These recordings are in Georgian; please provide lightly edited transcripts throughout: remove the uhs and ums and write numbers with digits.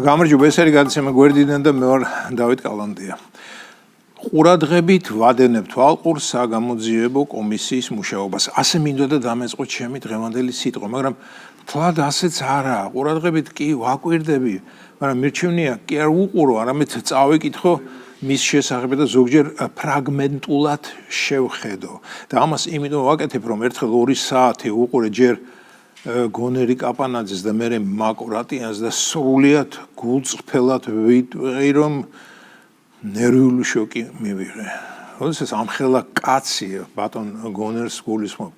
გამარჯობა, ეს არის გადაცემა გვერდიდან და მე ვარ დავით კალანდია. ყურადღებით ვადენებთ ალყურ საგამოძიებო კომისიის მუშაობას. ასე მინდოდა დამეწყოთ ჩემი დღევანდელი სიტყვა, მაგრამ თლად ასეც არაა. ყურადღებით კი ვაკვირდები, მაგრამ მირჩევნია კი არ უყურო, არამედ წავიკითხო მის შესახებ და ზოგჯერ ფრაგმენტულად შევხედო. და ამას იმიტომ ვაკეთებ, რომ ერთხელ 2 საათი უყურე ჯერ გონერი კაპანაძეს და მერე მაკურატიანს და სრულიად გულწრფელად ვიტყვი, რომ ნერვიული შოკი მივიღე. როდესაც ამხელა კაცი ბატონ გონერს გულისხმობ,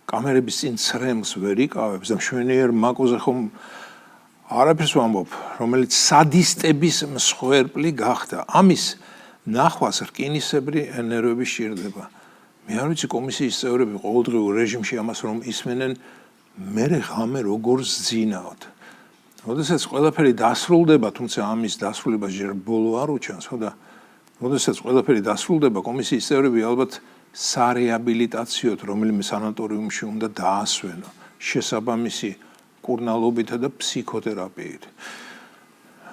კამერების წინ ცრემლს ვერ იკავებს და მშვენიერ მაკოზე ხომ არაფერს ვამბობ, რომელიც სადისტების მსხვერპლი გახდა. ამის ნახვას რკინისებრი ნერვები სჭირდება. მე არ ვიცი კომისიის წევრები ყოველდღიურ რეჟიმში ამას რომ ისმენენ, მე ღამე როგორ ზძინავთ. როდესაც ყველაფერი დასრულდება, თუმცა ამის დასრულება ჯერ ბოლო არ უჩანს, ხო და როდესაც ყველაფერი დასრულდება, კომისიის წევრები ალბათ სარეაბილიტაციოდ რომელიმე სანატორიუმში უნდა დაასვენო, შესაბამისი კურნალობითა და ფსიქოთერაპიით.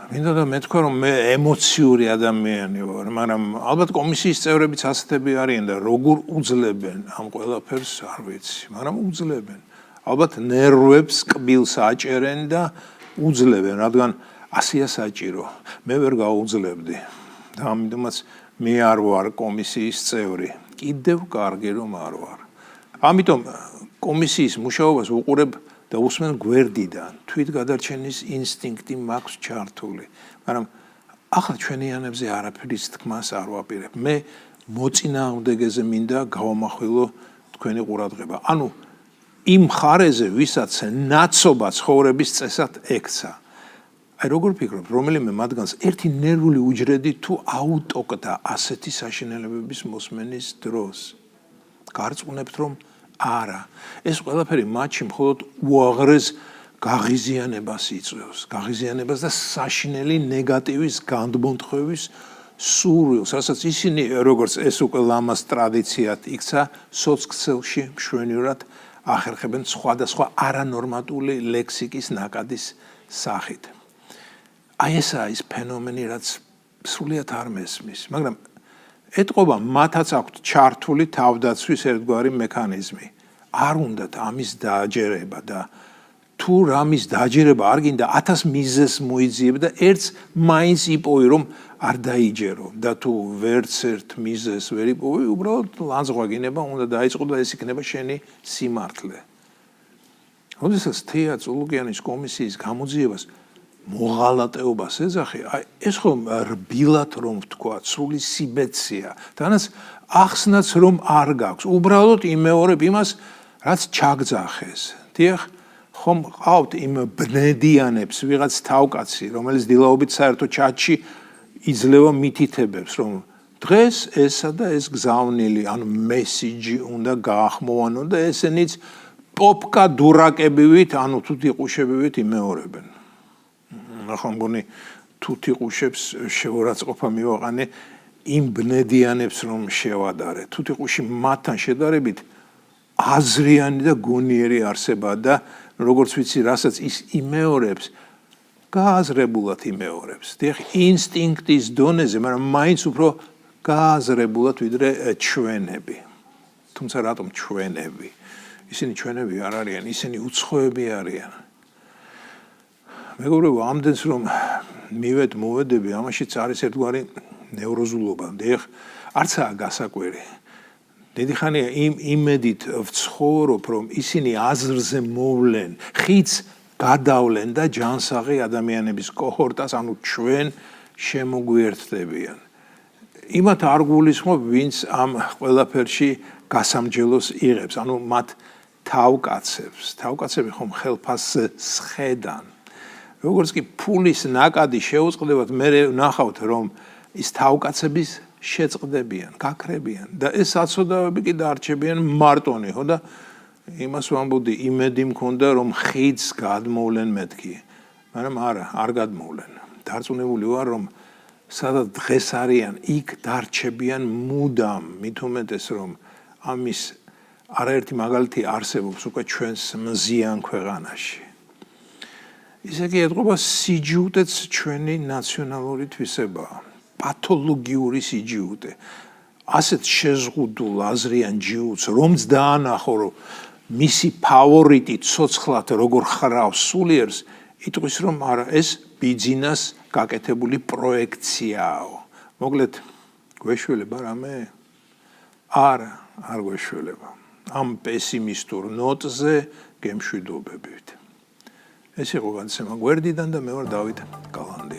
მინდა და მეთქვა, რომ მე ემოციური ადამიანი ვარ, მაგრამ ალბათ კომისიის წევრებიც ასეთები არიან და როგორ უძლებენ ამ ყველაფერს არ ვიცი, მაგრამ უძლებენ. ალბათ ნერვებს კბილს აჭერენ და უძლებენ, რადგან ასეა საჭირო. მე ვერ გაუძლებდი. და ამიტომაც მე არ ვარ კომისიის წევრი. კიდევ კარგი რომ არ ვარ. ამიტომ კომისიის მუშაობას უყურებ და უსმენ გვერდიდან. თვითგადარჩენის ინსტინქტი მაქვს ჩართული. მაგრამ ახლა ჩვენიანებზე არაფრის თქმას არ ვაპირებ. მე მოწინააღმდეგეზე მინდა გავამახვილო თქვენი ყურადღება. ანუ იმ ხარეზე, ვისაც ნაცობა ცხოვრების წესად ექცა. აი როგორ ფიქრობ, რომელიმე მათგანს ერთი ნერვული უჯრედი თუ აუტოკდა ასეთი საშინელებების მოსმენის დროს? გარწმუნებთ, რომ არა. ეს ყველაფერი მათში მხოლოდ უაღრეს გაღიზიანებას იწვევს. გაღიზიანებას და საშინელი ნეგატივის განდმონთხვევის სურვილს, რასაც ისინი, როგორც ეს უკვე ლამაზ ტრადიციად იქცა, სოციქსელში მშვენივრად ახერხებენ სხვადასხვა არანორმატული ლექსიკის ნაკადის სახით. აი ესაა ის ფენომენი, რაც სრულიად არ მესმის, მაგრამ ეტყობა მათაც აქვთ ჩართული თავდაცვის ერთგვარი მექანიზმი. არ უნდათ ამის დააჯერება და თუ რამის დააჯერება არ გინდა 1000 მიზეზს მოიძიებ და ერთს მაინც იპოვი, რომ არ დაიჯერო და თუ ვერც ერთ მიზეზს ვერ იპოვი, უბრალოდ ლანძღვაგინება უნდა დაიწყო და ეს იქნება შენი სიმართლე. როდესაც თეა წულუკიანის კომისიის გამოძიებას მოღალატეობას ეძახი, აი ეს ხომ რბილად რომ ვთქვა, სრული სიბეცია. თანაც ახსნაც რომ არ გაქვს, უბრალოდ იმეორებ იმას, რაც ჩაგძახეს. დიახ, ხომ ყავთ იმ ბნედიანებს ვიღაც თავკაცი, რომელიც დილაობით საერთო ჩატში იძლევა მითითებებს, რომ დღეს ესა და ეს გზავნილი, ანუ მესიჯი უნდა გაახმოვანო და ესენიც პოპკა დურაკებივით, ანუ თუთიყუშებივით იმეორებენ. ახლა მგონი თუთიყუშებს შევარაცხყოფა მივაყანე იმ ბნედიანებს რომ შევადარე. თუთიყუში მათთან შედარებით აზრიანი და გონიერი არსება და როგორც ვიცი, რასაც ის იმეორებს, გააზრებულად იმეორებს. დიახ, ინსტინქტის დონეზე, მაგრამ მაინც უფრო გააზრებულად ვიდრე ჩვენები. თუმცა რატომ ჩვენები? ისინი ჩვენები არ არიან, ისინი უცხოები არიან. მეგობრებო, ამდენს რომ მოვედები, ამაშიც არის ერთგვარი ნევროზულობა. დიახ, არცაა გასაკვირი. დიდი ხანია იმ იმედით ვცხოვრობ, რომ ისინი აზრზე მოვლენ, ხიდს გადავლენ და ჯანსაღი ადამიანების კოჰორტას, ანუ ჩვენ შემოგვიერთდებიან. იმათ არ გულისხმობ, ვინც ამ ყველაფერში გასამჯელოს იღებს, ანუ მათ თავკაცებს. თავკაცები ხომ ხელფასზე სხედან. როგორც კი ფულის ნაკადი შეუწყდებათ, მე ვნახავთ, რომ ის თავკაცების შეწყდებიან, გაქრებიან და ეს საცოდავები კი დარჩებიან მარტონი, ხო და იმას ვამბობდი, იმედი მქონდა, რომ ხიდს გადმოვლენ მეთქი, მაგრამ არა, არ გადმოვლენ. დარწმუნებული ვარ, რომ სადაც დღეს არიან, იქ დარჩებიან მუდამ, მით უმეტეს, რომ ამის არაერთი მაგალითი არსებობს უკვე ჩვენს მზიან ქვეყანაში. ისე კი ეთყობა სიჯუტეც ჩვენი ნაციონალური თვისებაა, პათოლოგიური სიჯუტე. ასეთ შეზღუდულ აზრიან ჯიუტს, რომც დაანახო, რომ მისი ფავორიტი ცოცხლად როგორ ხრავს სულიერს, იტყვის, რომ არა, ეს ბიძინას გაკეთებული პროექციაო. მოკლედ, გვეშველება რამე? არა, არ გვეშველება. ამ პესიმისტურ ნოტზე გემშვიდობებით. ეს იყო განცემა გვერდიდან და მე ვარ დავით გალანდი.